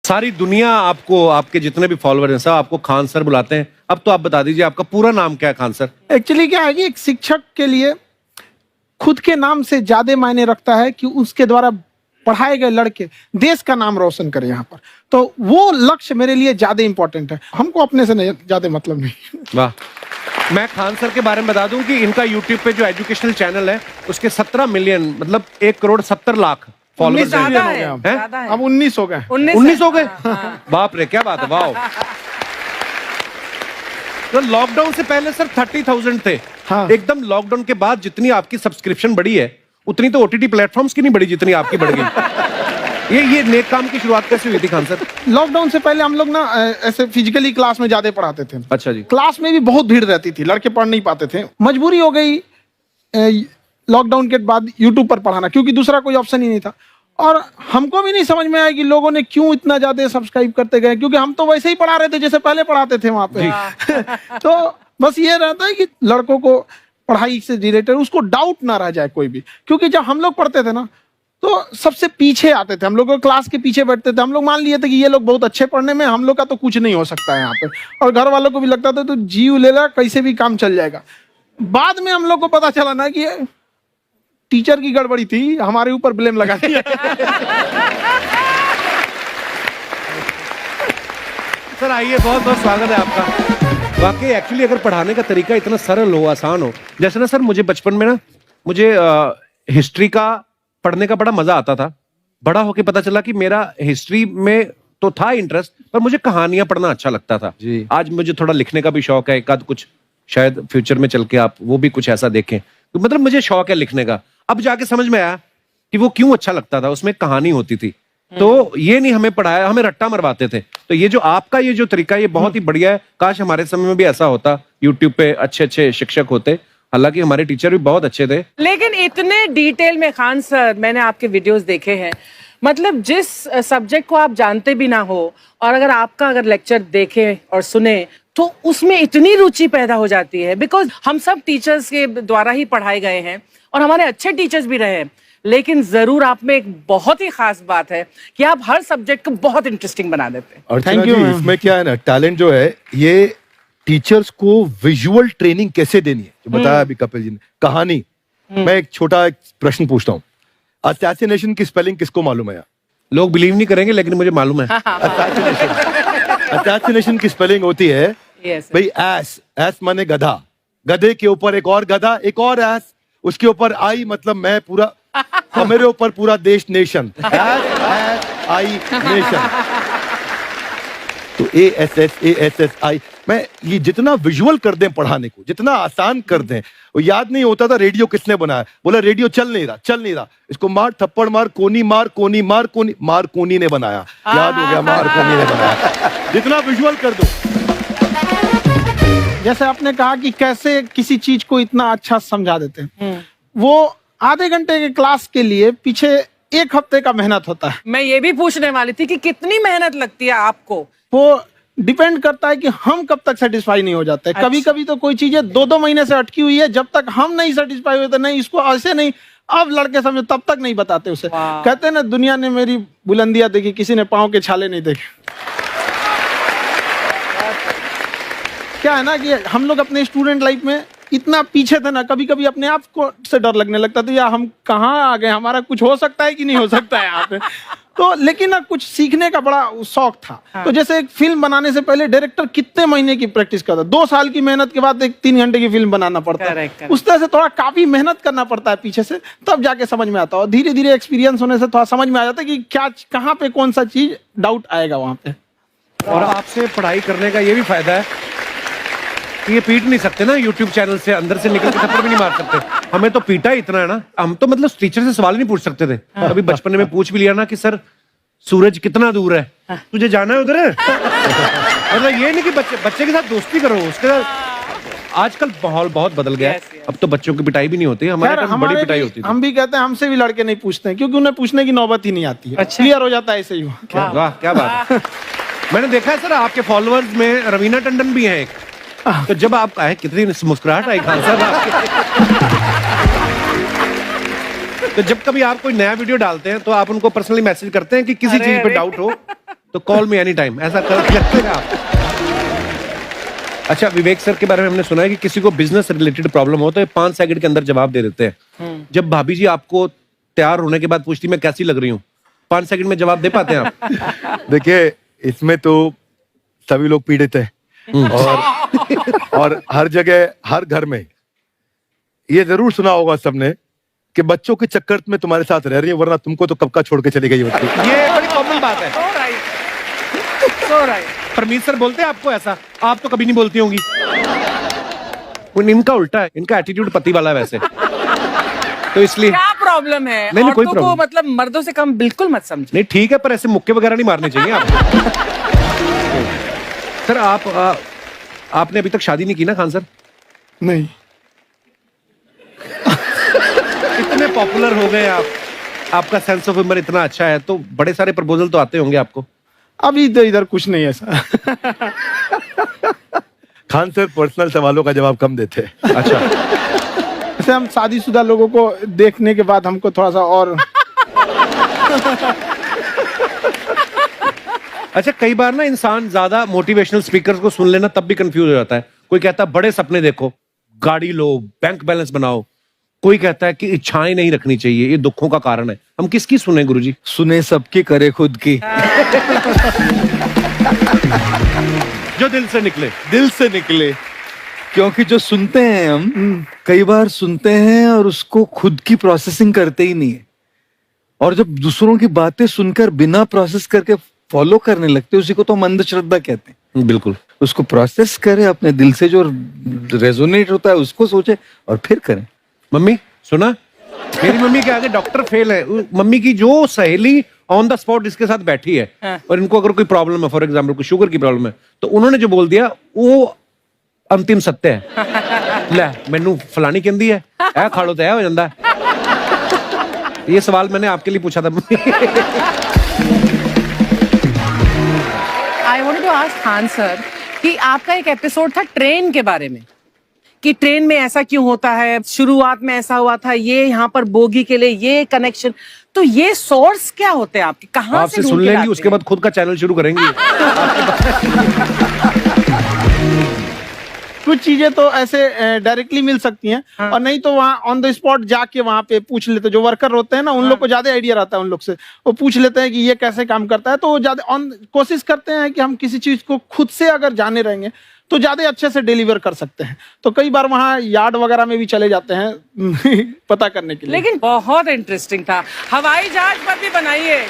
सारी दुनिया आपको, आपके जितने भी फॉलोअर हैं सब आपको खान सर बुलाते हैं। अब तो आप बता दीजिए आपका पूरा नाम क्या है खान सर? एक्चुअली क्या है कि एक शिक्षक के लिए खुद के नाम से ज्यादा मायने रखता है कि उसके द्वारा पढ़ाए गए लड़के देश का नाम रोशन करें यहाँ पर, तो वो लक्ष्य मेरे लिए ज्यादा इंपॉर्टेंट है। हमको अपने से नहीं ज्यादा मतलब नहीं। वाह। मैं खान सर के बारे में बता दूं कि इनका यूट्यूब पे जो एजुकेशनल चैनल है उसके 17 मिलियन मतलब 1,70,00,000 फॉलोअर्स हैं। अब 19 हो गए। 19 हो गए। बाप रे, क्या बात है, वाह। तो लॉकडाउन से पहले सर 30,000 थे। हाँ। एकदम लॉकडाउन के बाद जितनी आपकी सब्सक्रिप्शन बढ़ी है उतनी तो ओटीटी प्लेटफॉर्म्स की नहीं बढ़ी जितनी आपकी बढ़ गई। ये नेक काम की शुरुआत कैसे हुई थी खान सर? लॉकडाउन से पहले हम लोग ना ऐसे फिजिकली क्लास में ज्यादा पढ़ाते थे। अच्छा जी। क्लास में भी बहुत भीड़ रहती थी, लड़के पढ़ नहीं पाते थे। मजबूरी हो गई लॉकडाउन के बाद यूट्यूब पर पढ़ाना, क्योंकि दूसरा कोई ऑप्शन ही नहीं था। और हमको भी नहीं समझ में आया कि लोगों ने क्यों इतना ज्यादा सब्सक्राइब करते गए, क्योंकि हम तो वैसे ही पढ़ा रहे थे जैसे पहले पढ़ाते थे वहां पे। तो बस ये रहता है कि लड़कों को पढ़ाई से रिलेटेड उसको डाउट ना रह जाए कोई भी, क्योंकि जब हम लोग पढ़ते थे ना तो सबसे पीछे आते थे, हम लोग क्लास के पीछे बैठते थे। हम लोग मान लिए थे कि ये लोग बहुत अच्छे पढ़ने में, हम लोग का तो कुछ नहीं हो सकता है यहाँ पे। और घर वालों को भी लगता था तो जीव ले ला, कैसे भी काम चल जाएगा। बाद में हम लोग को पता चला ना कि टीचर की गड़बड़ी थी, हमारे ऊपर ब्लेम लगा दिया। सर आइए, बहुत बहुत स्वागत है आपका। वाकई एक्चुअली अगर पढ़ाने का तरीका इतना सरल हो, आसान हो, जैसे ना सर मुझे बचपन में ना मुझे हिस्ट्री का पढ़ने का बड़ा मजा आता था। बड़ा होके पता चला कि मेरा हिस्ट्री में तो था इंटरेस्ट, पर मुझे कहानियां पढ़ना अच्छा लगता था जी। आज मुझे थोड़ा लिखने का भी शौक है, एक आध कुछ शायद फ्यूचर में चल के आप वो भी कुछ ऐसा देखें, तो मतलब मुझे शौक है लिखने का। अब जाके समझ में आया कि वो क्यों अच्छा लगता था, उसमें कहानी होती थी। तो ये नहीं हमें पढ़ाया, हमें रट्टा मरवाते थे। तो ये जो आपका ये जो तरीका है ये बहुत ही बढ़िया है। काश हमारे समय में भी ऐसा होता, यूट्यूब पे अच्छे अच्छे शिक्षक होते। हालांकि हमारे टीचर भी बहुत अच्छे थे, लेकिन इतने डिटेल में खान सर मैंने आपके वीडियोस देखे हैं, मतलब जिस सब्जेक्ट को आप जानते भी ना हो और अगर लेक्चर देखें और सुने तो उसमें इतनी रुचि पैदा हो जाती है। बिकॉज हम सब टीचर्स के द्वारा ही पढ़ाए गए हैं और हमारे अच्छे टीचर्स भी रहे हैं, लेकिन जरूर आप में एक बहुत ही खास बात है कि आप हर सब्जेक्ट को बहुत इंटरेस्टिंग बना देते हैं। और थैंक यू। इसमें क्या है ना, टैलेंट जो है ये टीचर्स को विजुअल ट्रेनिंग कैसे देनी है, जो बताया अभी कपिल जी ने। कहानी, मैं एक छोटा प्रश्न पूछता हूँ, असैसिनेशन की स्पेलिंग किसको मालूम है? लोग बिलीव नहीं करेंगे लेकिन मुझे मालूम है। असैसिनेशन की स्पेलिंग होती है भाई एस, एस माने गधा, गधे के ऊपर एक और गधा, एक और एस, उसके ऊपर आई मतलब मैं पूरा, और मेरे ऊपर पूरा देश, नेशन, एस आई नेशन। तो ASSASSI मैं ये जितना विजुअल कर दें पढ़ाने को, जितना आसान कर दें। वो याद नहीं होता था रेडियो किसने बनाया, बोला रेडियो चल नहीं रहा, इसको मार थप्पड़ मार, कोनी मार, कोनी मार, कोनी मार, कोनी ने बनाया, याद हो गया, मार कोनी ने बनाया। जितना विजुअल कर दो। जैसे आपने कहा कि कैसे किसी चीज को इतना अच्छा समझा देते हैं, वो आधे घंटे के क्लास के लिए पीछे 1 हफ्ते का मेहनत होता है। मैं ये भी पूछने वाली थी कि कितनी मेहनत लगती है आपको। वो डिपेंड करता है कि हम कब तक सेटिस्फाई नहीं हो जाते। अच्छा। कभी कभी तो कोई चीजें 2-2 महीने से अटकी हुई है, जब तक हम नहीं सेटिस्फाई होते, नहीं इसको ऐसे नहीं, अब लड़के समझो तब तक नहीं बताते उसे। कहते हैं ना, दुनिया ने मेरी बुलंदियां देखी, किसी ने पाँव के छाले नहीं देखे। क्या है ना कि हम लोग अपने स्टूडेंट लाइफ में इतना पीछे थे ना, कभी कभी अपने आप को से डर लगने लगता था, या हम कहाँ आ गए, हमारा कुछ हो सकता है कि नहीं हो सकता है यहाँ पे। तो लेकिन ना कुछ सीखने का बड़ा शौक था। हाँ। तो जैसे एक फिल्म बनाने से पहले डायरेक्टर कितने महीने की प्रैक्टिस करता है, 2 साल की मेहनत के बाद एक 3 घंटे की फिल्म बनाना पड़ता है। उस तरह से थोड़ा काफी मेहनत करना पड़ता है पीछे से, तब जाके समझ में आता है। और धीरे धीरे एक्सपीरियंस होने से थोड़ा समझ में आ जाता है कि क्या, कहाँ पे कौन सा चीज डाउट आएगा वहां पे। और आपसे पढ़ाई करने का ये भी फायदा है कि ये पीट नहीं सकते ना यूट्यूब चैनल से, अंदर से निकल के थप्पड़ भी नहीं मार सकते। हमें तो पीटा ही इतना है ना, हम तो मतलब टीचर से सवाल नहीं पूछ सकते थे। अभी बचपन में पूछ भी लिया ना कि सर सूरज कितना दूर है, तुझे जाना है उधर है। मतलब ये नहीं कि बच्चे के साथ दोस्ती करो, उसके साथ आजकल माहौल बहुत बदल गया है। अब तो बच्चों की पिटाई भी नहीं होती, हमारे टाइम बड़ी पिटाई होती थी। हम भी कहते हैं, हमसे भी लड़के नहीं पूछते हैं, क्योंकि उन्हें पूछने की नौबत ही नहीं आती है। क्लियर हो जाता है ऐसे ही। वाह, क्या बात है। मैंने देखा है सर आपके फॉलोअर्स में रवीना टंडन भी है एक। तो जब आप आए, कितनी मुस्कुराहट आई खान साहब आपके। तो जब कभी आप कोई नया वीडियो डालते हैं तो आप उनको पर्सनली मैसेज करते हैं कि किसी चीज पे डाउट हो तो कॉल मी एनी टाइम, ऐसा कर सकते हैं आप। अच्छा, विवेक सर के बारे में हमने सुना है कि किसी को बिजनेस रिलेटेड प्रॉब्लम हो तो ये 5 सेकंड के अंदर जवाब दे देते हैं। जब भाभी जी आपको तैयार होने के बाद पूछती मैं कैसी लग रही हूँ, 5 सेकंड में जवाब दे पाते हैं आप? देखिए, इसमें तो सभी लोग पीड़ित हैं और हर जगह, हर घर में ये जरूर सुना होगा सबने कि बच्चों के चक्कर में तुम्हारे साथ रह रही है, वरना तुमको तो कब का छोड़ के चली गई होती। ये बड़ी कॉमन बात है। So right. So right. Parmeet sir बोलते हैं आपको ऐसा? आप तो कभी नहीं बोलती होंगी। इनका उल्टा है, इनका एटीट्यूड पति वाला है वैसे, तो इसलिए। क्या प्रॉब्लम है? नहीं, कोई औरतों को problem। मतलब मर्दों से कम बिल्कुल मत समझो। नहीं ठीक है, पर ऐसे मुक्के वगैरह नहीं मारने चाहिए आपको। सर आपने अभी तक शादी नहीं की ना खान सर? नहीं। इतने पॉपुलर हो गए आप, आपका सेंस ऑफ ह्यूमर इतना अच्छा है, तो बड़े सारे प्रपोजल तो आते होंगे आपको। अभी तो इधर कुछ नहीं है ऐसा। खान सर पर्सनल सवालों का जवाब कम देते हैं। अच्छा, जैसे हम शादीशुदा लोगों को देखने के बाद हमको थोड़ा सा और अच्छा कई बार ना इंसान ज्यादा मोटिवेशनल स्पीकर्स को सुन लेना तब भी कंफ्यूज हो जाता है। कोई कहता है बड़े सपने देखो, गाड़ी लो, बैंक बैलेंस बनाओ। कोई कहता है कि इच्छाएं नहीं रखनी चाहिए, ये दुखों का कारण है। हम किसकी सुने गुरुजी? सुने सबकी, करे खुद की। जो दिल से निकले। दिल से निकले, क्योंकि जो सुनते हैं हम कई बार सुनते हैं और उसको खुद की प्रोसेसिंग करते ही नहीं है, और जब दूसरों की बातें सुनकर बिना प्रोसेस करके फॉलो करने लगते हैं, उसी को तो हम अंधश्रद्धा कहते हैं। बिल्कुल। उसको प्रोसेस करें, अपने दिल से जो रेजोनेट होता है उसको सोचे और फिर करें। मम्मी सुना, मेरी मम्मी के आगे डॉक्टर फेल है। मम्मी की जो सहेली ऑन द स्पॉट इसके साथ बैठी है और इनको अगर कोई प्रॉब्लम है, फॉर एग्जाम्पल कोई शुगर की प्रॉब्लम है, तो उन्होंने जो बोल दिया वो अंतिम सत्य है। ले मैनू फलानी कहती है ऐ खा लो तो ऐ हो जाता है। ये सवाल मैंने आपके लिए पूछा था। I wanted to ask Khan sir कि आपका एक एपिसोड था ट्रेन के बारे में, कि ट्रेन में ऐसा क्यों होता है, शुरुआत में ऐसा हुआ था, ये यहाँ पर बोगी के लिए ये कनेक्शन, तो ये सोर्स क्या होते हैं आपके, कहाँ आपसे से सुन ढूंढ के लेंगी, लाते उसके हैं? बाद खुद का चैनल शुरू करेंगी। कुछ चीजें तो ऐसे डायरेक्टली मिल सकती हैं, और नहीं तो वहाँ ऑन द स्पॉट जाके वहाँ पे पूछ लेते। जो वर्कर होते हैं ना, उन लोग को ज्यादा आइडिया रहता है उन लोग से, वो पूछ लेते हैं कि ये कैसे काम करता है। तो वो ज्यादा कोशिश करते हैं कि हम किसी चीज को खुद से अगर जाने रहेंगे तो ज्यादा अच्छे से डिलीवर कर सकते हैं। तो कई बार वहाँ यार्ड वगैरह में भी चले जाते हैं पता करने के लिए। लेकिन बहुत इंटरेस्टिंग था। हवाई जहाज पर भी बनाइए।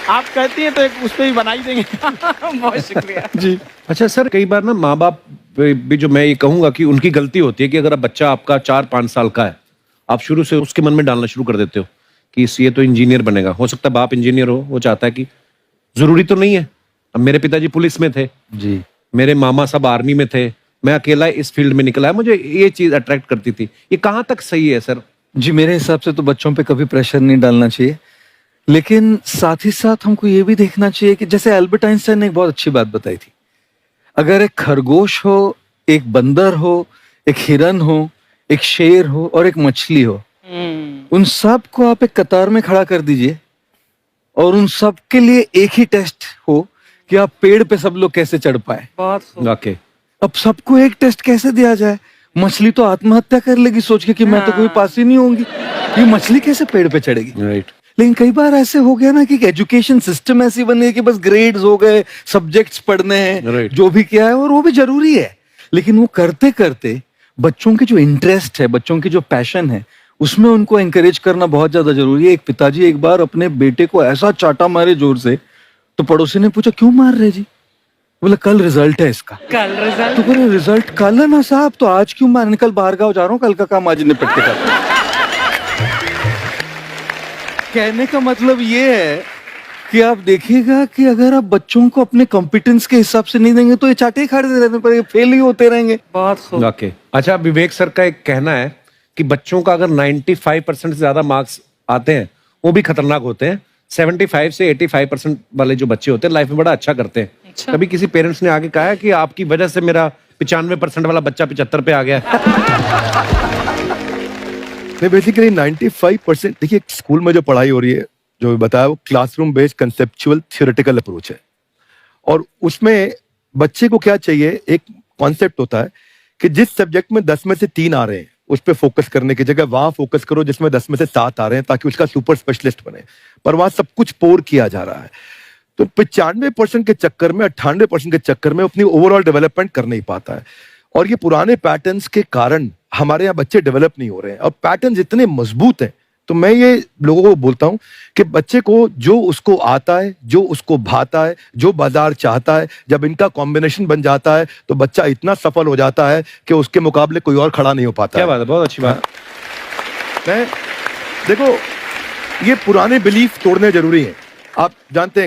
आप कहती हैं तो एक उस पर भी बना ही देंगे। बहुत शुक्रिया जी। अच्छा सर, कई बार ना माँ बाप भी, जो मैं ये कहूंगा कि उनकी गलती होती है कि अगर बच्चा आपका 4-5 साल का है, आप शुरू से उसके मन में डालना शुरू कर देते हो कि ये तो इंजीनियर बनेगा। हो सकता है बाप इंजीनियर हो, वो चाहता है कि जरूरी तो नहीं है। अब मेरे पिताजी पुलिस में थे जी, मेरे मामा सब आर्मी में थे, मैं अकेला इस फील्ड में निकला है, मुझे ये चीज अट्रैक्ट करती थी। ये कहाँ तक सही है सर? जी मेरे हिसाब से तो बच्चों पे कभी प्रेशर नहीं डालना चाहिए, लेकिन साथ ही साथ हमको ये भी देखना चाहिए कि जैसे एल्बर्ट आइंस्टाइन ने एक बहुत अच्छी बात बताई थी, अगर एक खरगोश हो, एक बंदर हो, एक हिरन हो, एक शेर हो और एक मछली हो, उन सब को आप एक कतार में खड़ा कर दीजिए और उन सब के लिए एक ही टेस्ट हो कि आप पेड़ पे सब लोग कैसे चढ़ पाए। बहुत खूब। वाकई। अब सबको एक टेस्ट कैसे दिया जाए? मछली तो आत्महत्या कर लेगी सोच के कि मैं तो कोई पास ही नहीं होंगी, ये मछली कैसे पेड़ पे चढ़ेगी? राइट। लेकिन कई बार ऐसे हो गया ना कि एजुकेशन सिस्टम ऐसी बन गई कि बस ग्रेड्स हो गए, सब्जेक्ट्स पढ़ने हैं, Right. जो भी किया है, और वो भी जरूरी है, लेकिन वो करते करते बच्चों के जो इंटरेस्ट है, बच्चों की जो पैशन है, उसमें उनको एंकरेज करना बहुत ज्यादा जरूरी है। एक पिताजी एक बार अपने बेटे को ऐसा चाटा मारे जोर से, तो पड़ोसी ने पूछा क्यों मार रहे जी? बोला कल रिजल्ट है इसका। कल रिजल्ट? तो बोले रिजल्ट कल है ना साहब, तो आज क्यों मार? कल बाहर गाँव जा रहा हूँ, कल का काम आज निपट के करता हूं। कहने का मतलब ये है कि आप देखिएगा कि अगर आप बच्चों को अपने कॉम्पिटेंस के हिसाब से नहीं देंगे तो ये चाटे ही खाते रहने पर फेल ही होते रहेंगे। बहुत खूब। वाकई। अच्छा, विवेक सर का एक कहना है कि बच्चों का अगर 95% से ज्यादा मार्क्स आते हैं वो भी खतरनाक होते हैं। 75 से 85% वाले जो बच्चे होते हैं लाइफ में बड़ा अच्छा करते हैं। अच्छा। कभी किसी पेरेंट्स ने आगे कहा है कि आपकी वजह से मेरा 95% वाला बच्चा 75 पे आ गया? नहीं, बेसिकली 95%, देखिए स्कूल में जो पढ़ाई हो रही है, जो भी बताया, वो classroom based conceptual theoretical approach है। और उसमें बच्चे को क्या चाहिए, एक कॉन्सेप्ट होता है कि जिस सब्जेक्ट में 10 में से 3 आ रहे हैं उस पर फोकस करने की जगह वहां फोकस करो जिसमें 10 में से 7 आ रहे हैं, ताकि उसका सुपर स्पेशलिस्ट बने। पर वहां सब कुछ पोर किया जा रहा है, तो 95% के चक्कर में, 98% के चक्कर में अपनी ओवरऑल डेवलपमेंट कर नहीं पाता है। और ये पुराने पैटर्न्स के कारण हमारे यहाँ बच्चे डेवलप नहीं हो रहे हैं, और पैटर्न्स इतने मजबूत हैं। तो मैं ये लोगों को बोलता हूं कि बच्चे को जो उसको आता है, जो उसको भाता है, जो बाजार चाहता है, जब इनका कॉम्बिनेशन बन जाता है तो बच्चा इतना सफल हो जाता है कि उसके मुकाबले कोई और खड़ा नहीं हो पाता। क्या बात है, बहुत अच्छी बात। मैं देखो, ये पुराने बिलीफ तोड़ने जरूरी हैं। आप जानते हैं